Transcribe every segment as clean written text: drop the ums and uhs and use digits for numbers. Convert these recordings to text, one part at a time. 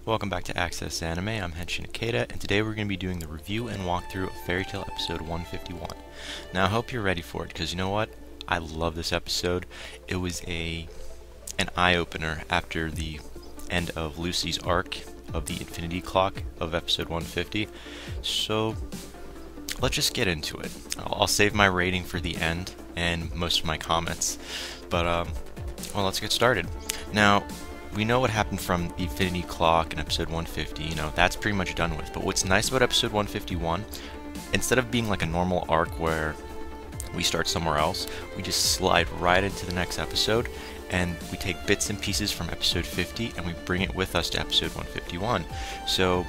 Welcome back to Access Anime. I'm Henshin Ikeda, and today we're going to be doing the review and walkthrough of Fairy Tail episode 151. Now, I hope you're ready for it, because you know what? I love this episode. It was an eye-opener after the end of Lucy's arc of the Infinity Clock of episode 150. So, let's just get into it. I'll save my rating for the end and most of my comments. But, well, let's get started. Now, we know what happened from the Infinity Clock in episode 150, that's pretty much done with. But what's nice about episode 151, instead of being like a normal arc where we start somewhere else, we just slide right into the next episode, and we take bits and pieces from episode 50 and we bring it with us to episode 151. So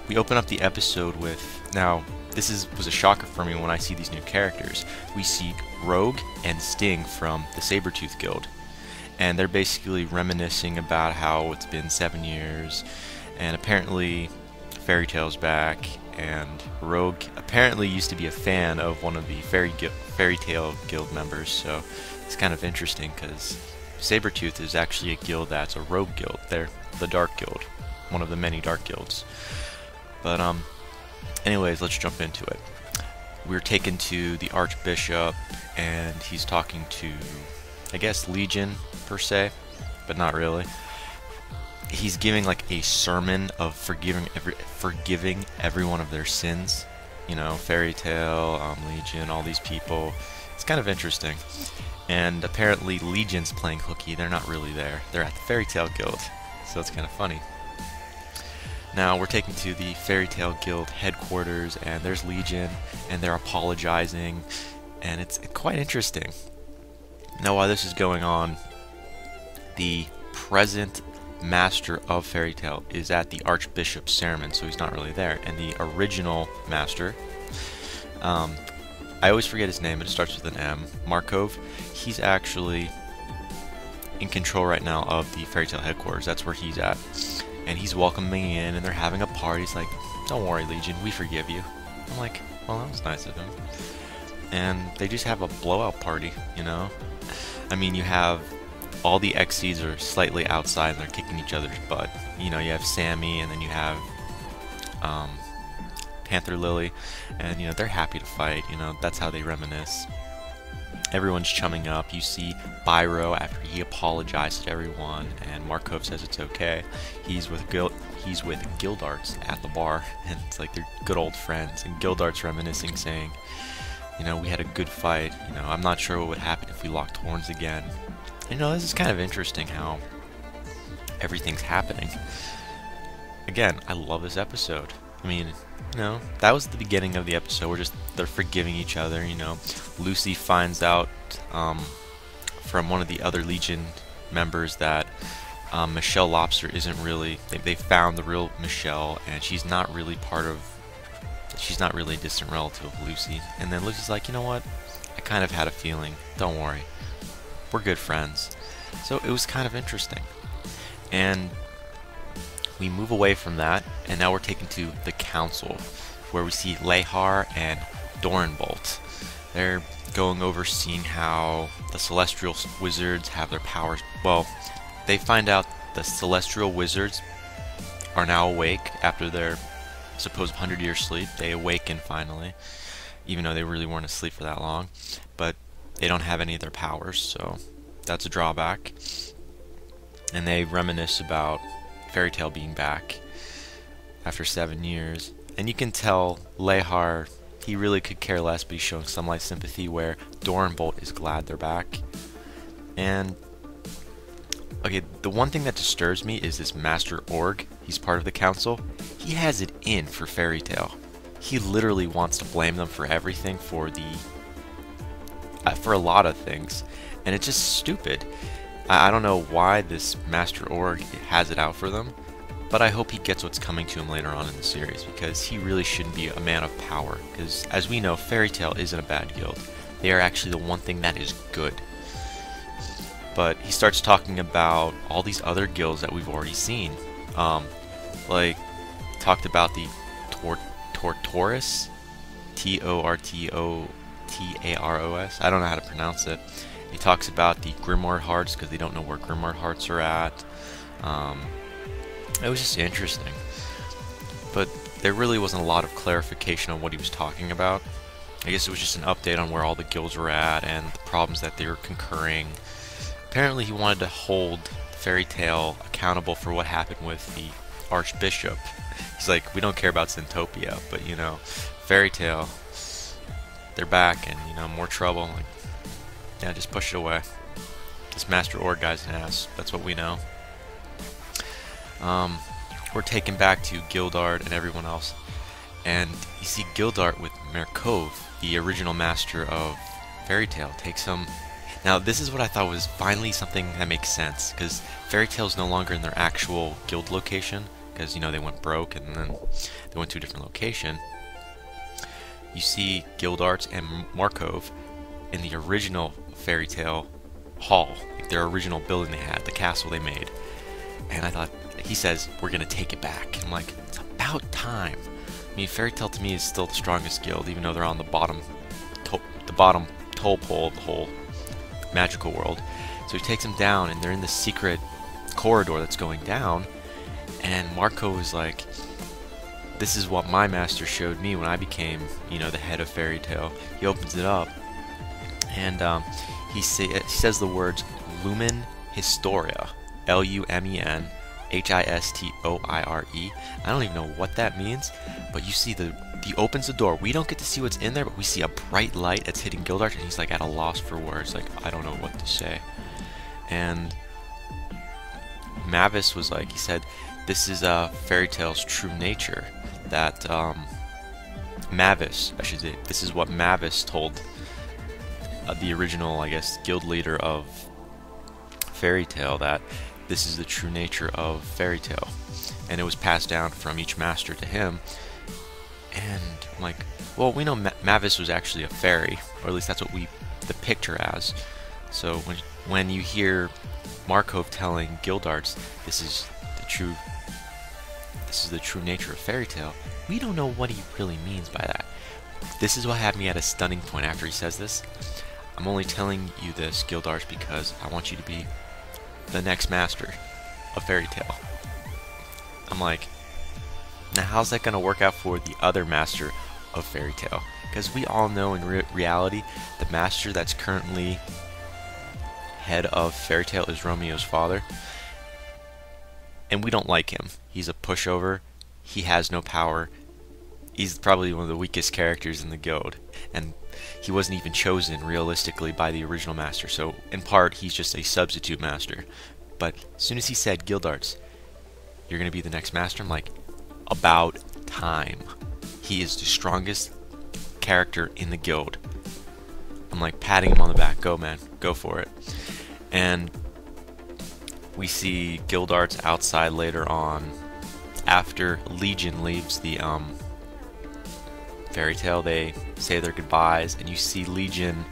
we open up the episode with, now this was a shocker for me when I see these new characters. We see Rogue and Sting from the Sabretooth Guild. And they're basically reminiscing about how it's been 7 years, and apparently Fairy Tail's back, and Rogue apparently used to be a fan of one of the Fairy Tail Guild members, so it's kind of interesting because Sabretooth is actually a guild that's a rogue guild. They're the Dark Guild, one of the many Dark Guilds. But anyways, let's jump into it. We're taken to the Archbishop, and he's talking to, I guess, Legion per se, but not really. He's giving like a sermon of forgiving everyone of their sins. Fairy Tail, Legion, all these people. It's kind of interesting. And apparently Legion's playing hooky. They're not really there. They're at the Fairy Tail Guild, so it's kind of funny. Now we're taken to the Fairy Tail Guild headquarters, and there's Legion, and they're apologizing, and it's quite interesting. Now, while this is going on, the present master of Fairy Tail is at the Archbishop's ceremony, so he's not really there. And the original master, I always forget his name, but it starts with an M, Markov, he's actually in control right now of the Fairy Tail headquarters. That's where he's at. And he's welcoming in, and they're having a party. He's like, "Don't worry, Legion, we forgive you." I'm like, well, that was nice of him. And they just have a blowout party, I mean, you have all the Xyz are slightly outside and they're kicking each other's butt. You have Sammy, and then you have Panther Lily, and they're happy to fight. That's how they reminisce. Everyone's chumming up. You see Byro after he apologized to everyone, and Markov says it's okay. He's with Gildarts at the bar, and it's like they're good old friends. And Gildarts reminiscing, saying, we had a good fight. I'm not sure what would happen if we locked horns again. This is kind of interesting how everything's happening. Again, I love this episode. I mean, that was the beginning of the episode. They're forgiving each other, Lucy finds out from one of the other Legion members that Michelle Lobster isn't really, they found the real Michelle, and she's not really a distant relative of Lucy. And then Lucy's like, you know what? I kind of had a feeling. Don't worry. We're good friends. So it was kind of interesting. And we move away from that, and now we're taken to the council, where we see Lehar and Doranbolt. They're going over seeing how the Celestial Wizards have their powers. Well, they find out the Celestial Wizards are now awake after their supposed 100-year sleep. They awaken finally, even though they really weren't asleep for that long. But they don't have any of their powers, so that's a drawback. And they reminisce about Fairy Tail being back after 7 years. And you can tell Lehar, he really could care less, but he's showing some light sympathy, where Doranbolt is glad they're back. And okay, the one thing that disturbs me is this Master Org. He's part of the council. He has it in for Fairy Tail. He literally wants to blame them for everything, for a lot of things, and it's just stupid. I don't know why this Master Org has it out for them, but I hope he gets what's coming to him later on in the series, because he really shouldn't be a man of power, because as we know, Fairy Tail isn't a bad guild. They are actually the one thing that is good. But he starts talking about all these other guilds that we've already seen. Like, talked about the Tortoris, Tortotaros. I don't know how to pronounce it. He talks about the Grimoire Hearts, because they don't know where Grimoire Hearts are at. It was just interesting. But there really wasn't a lot of clarification on what he was talking about. I guess it was just an update on where all the guilds were at and the problems that they were concurring. Apparently he wanted to hold Fairy Tail accountable for what happened with the Archbishop. He's like, we don't care about Syntopia, but you know, Fairy Tail, they're back and, you know, more trouble. Like, yeah, just push it away. This Master Ord guy's an ass. That's what we know. We're taken back to Gildart and everyone else, and you see Gildart with Merkov, the original master of Fairy Tail, takes him. Now this is what I thought was finally something that makes sense, because Fairy Tail is no longer in their actual guild location, because, you know, they went broke and then they went to a different location. You see Gildart and Markov in the original Fairy Tail hall, like their original building they had, the castle they made. And I thought, he says, we're gonna take it back. I'm like, it's about time. I mean, Fairy Tail to me is still the strongest guild, even though they're on the bottom toll pole of the whole magical world. So he takes them down, and they're in the secret corridor that's going down. And Marco is like, this is what my master showed me when I became, you know, the head of Fairy Tail. He opens it up, and he says the words Lumen Historia, Lumen Histoire. I don't even know what that means, but you see he opens the door. We don't get to see what's in there, but we see a bright light that's hitting Gildart, and he's like at a loss for words, like, I don't know what to say. And Mavis was like, he said, this is Fairy Tail's true nature. That Mavis, I should say, this is what Mavis told the original, I guess, guild leader of Fairy Tail, that this is the true nature of Fairy Tail, and it was passed down from each master to him. And I'm like, well, we know Mavis was actually a fairy, or at least that's what we depict her as. So when you hear Markov telling Gildarts, this is the true nature of Fairy Tail, we don't know what he really means by that. This is what had me at a stunning point after he says this. I'm only telling you this, Gildarts, because I want you to be the next master of Fairy Tail. I'm like, now how's that going to work out for the other master of Fairy Tail? Because we all know in reality, the master that's currently head of Fairy Tail is Romeo's father. And we don't like him. He's a pushover. He has no power. He's probably one of the weakest characters in the guild. And he wasn't even chosen realistically by the original master. So in part, he's just a substitute master. But as soon as he said, Gildarts, you're going to be the next master, I'm like, about time. He is the strongest character in the guild. I'm like patting him on the back. Go, man. Go for it. And we see Gildarts outside later on, after Legion leaves the Fairy Tail. They say their goodbyes, and you see Legion.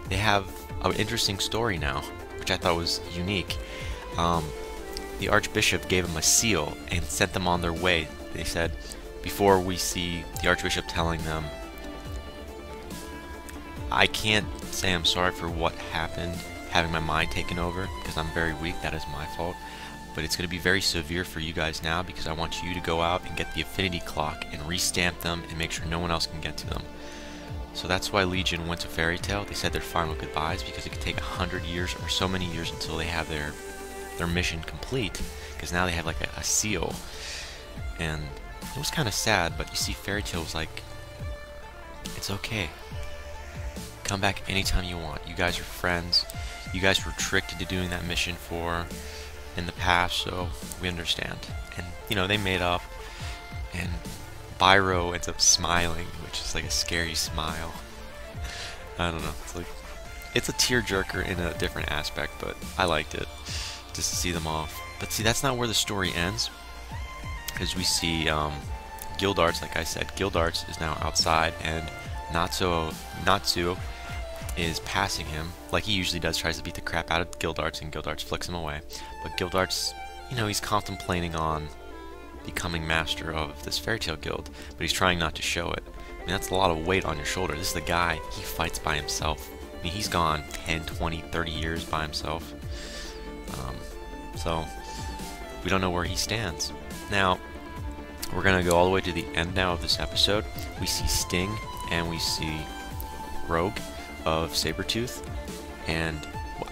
They have an interesting story now, which I thought was unique. The Archbishop gave them a seal and sent them on their way. They said, before we see the Archbishop telling them, I can't say I'm sorry for what happened, having my mind taken over, because I'm very weak, that is my fault. But it's going to be very severe for you guys now, because I want you to go out and get the Affinity Clock and restamp them and make sure no one else can get to them. So that's why Legion went to Fairy Tail. They said their final goodbyes, because it could take 100 years or so many years until they have their mission complete, because now they have like a seal. And it was kind of sad, but you see Fairy Tail was like, it's okay. Come back anytime you want. You guys are friends. You guys were tricked into doing that mission in the past, so we understand. And, you know, they made up, and Byro ends up smiling, which is like a scary smile. I don't know. It's a tearjerker in a different aspect, but I liked it, just to see them off. But see, that's not where the story ends, because we see Gildarts, like I said, Gildarts is now outside, and Natsu is passing him, like he usually does, tries to beat the crap out of Gildarts, and Gildarts flicks him away. But Gildarts, you know, he's contemplating on becoming master of this Fairy Tail guild, but he's trying not to show it. I mean, that's a lot of weight on your shoulder. This is the guy, he fights by himself. I mean, he's gone 10, 20, 30 years by himself. So we don't know where he stands. Now, we're going to go all the way to the end now of this episode. We see Sting and we see Rogue of Sabretooth. And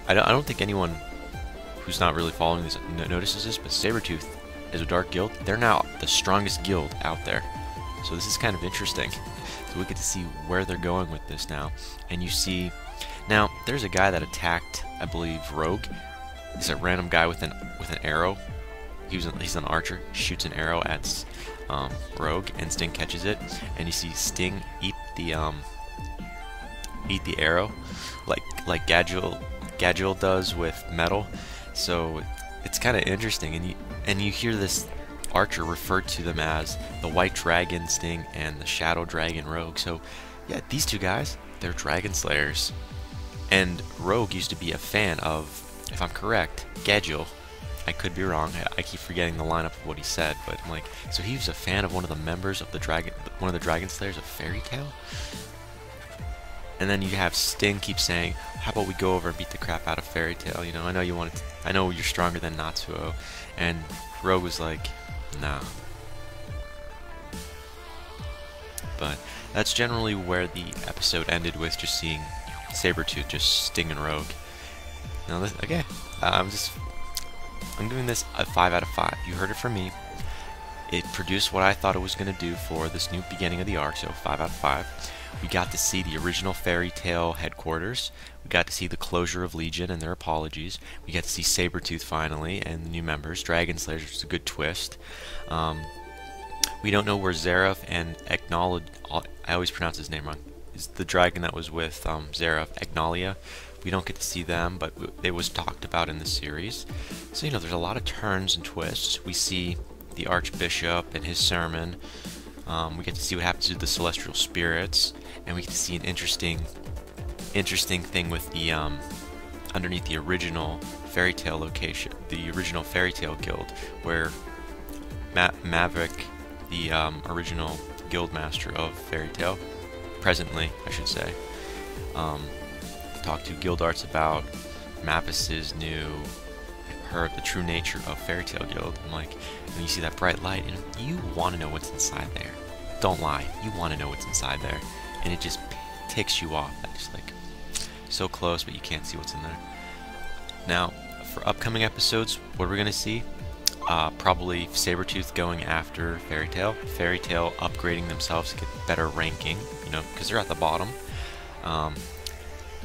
I don't think anyone who's not really following this notices this, but Sabretooth is a dark guild. They're now the strongest guild out there. So this is kind of interesting. So we get to see where they're going with this now. And you see, now there's a guy that attacked, I believe, Rogue. He's a random guy with an arrow. He's an archer, shoots an arrow at Rogue, and Sting catches it. And you see Sting eat the arrow, like Gadgil does with metal. So it's kind of interesting, and you hear this archer refer to them as the White Dragon Sting and the Shadow Dragon Rogue. So yeah, these two guys, they're Dragon Slayers. And Rogue used to be a fan of, if I'm correct, Gadgil. I could be wrong. I keep forgetting the lineup of what he said, but I'm like, so he was a fan of one of the members of one of the Dragon Slayers of Fairy Tail. And then you have Sting keep saying, "How about we go over and beat the crap out of Fairy Tail? You know, I know you want it. I know you're stronger than Natsuo." And Rogue was like, "Nah." But that's generally where the episode ended, with just seeing Sabretooth just stinging Rogue. Now, okay, I'm giving this a 5 out of 5. You heard it from me. It produced what I thought it was going to do for this new beginning of the arc, so 5 out of 5. We got to see the original Fairy Tail headquarters. We got to see the closure of Legion and their apologies. We got to see Sabretooth finally and the new members. Dragon Slayers, which is a good twist. We don't know where Zeref and I always pronounce his name wrong. Is the dragon that was with Zeref, Agnalia. We don't get to see them, but it was talked about in the series. So, you know, there's a lot of turns and twists. We see the Archbishop and his sermon. We get to see what happens to the Celestial Spirits, and we get to see an interesting thing with the underneath the original Fairy Tail location, the original Fairy Tail Guild, where Maverick, the original guild master of Fairy Tail, presently, I should say, talked to Guild Arts about Mappis's the true nature of Fairy Tail Guild. I'm like, when you see that bright light, and you want to know what's inside there. Don't lie, you want to know what's inside there, and it just ticks you off. That just like so close, but you can't see what's in there. Now, for upcoming episodes, what we're gonna see? Probably Sabretooth going after Fairy Tail. Fairy Tail upgrading themselves to get better ranking, you know, because they're at the bottom.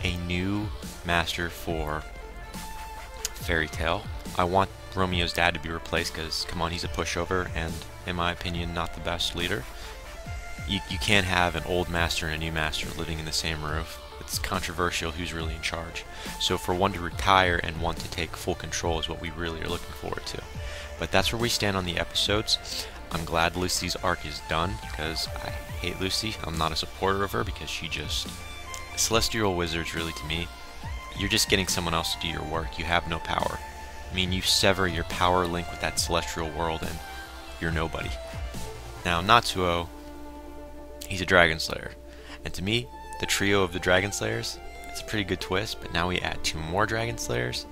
A new master for Fairy Tail. I want Romeo's dad to be replaced because, come on, he's a pushover and, in my opinion, not the best leader. You can't have an old master and a new master living in the same roof. It's controversial who's really in charge. So for one to retire and one to take full control is what we really are looking forward to. But that's where we stand on the episodes. I'm glad Lucy's arc is done because I hate Lucy. I'm not a supporter of her because she just... Celestial Wizards, really, to me, you're just getting someone else to do your work. You have no power. I mean, you sever your power link with that celestial world and you're nobody. Now, Natsuo, he's a Dragon Slayer. And to me, the trio of the Dragon Slayers, it's a pretty good twist, but now we add 2 more Dragon Slayers.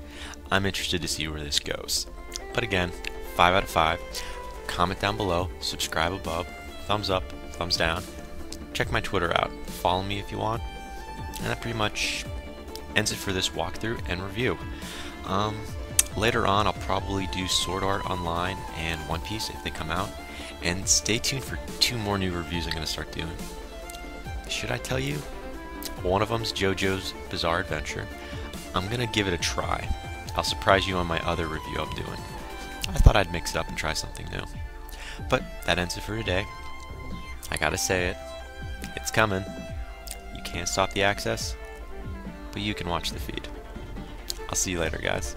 I'm interested to see where this goes. But again, 5 out of 5. Comment down below, subscribe above, thumbs up, thumbs down. Check my Twitter out. Follow me if you want. And that pretty much ends it for this walkthrough and review. Later on, I'll probably do Sword Art Online and One Piece if they come out. And stay tuned for 2 more new reviews I'm going to start doing. Should I tell you? One of them's JoJo's Bizarre Adventure. I'm going to give it a try. I'll surprise you on my other review I'm doing. I thought I'd mix it up and try something new. But that ends it for today. I gotta say it. It's coming. You can't stop the access, but you can watch the feed. I'll see you later, guys.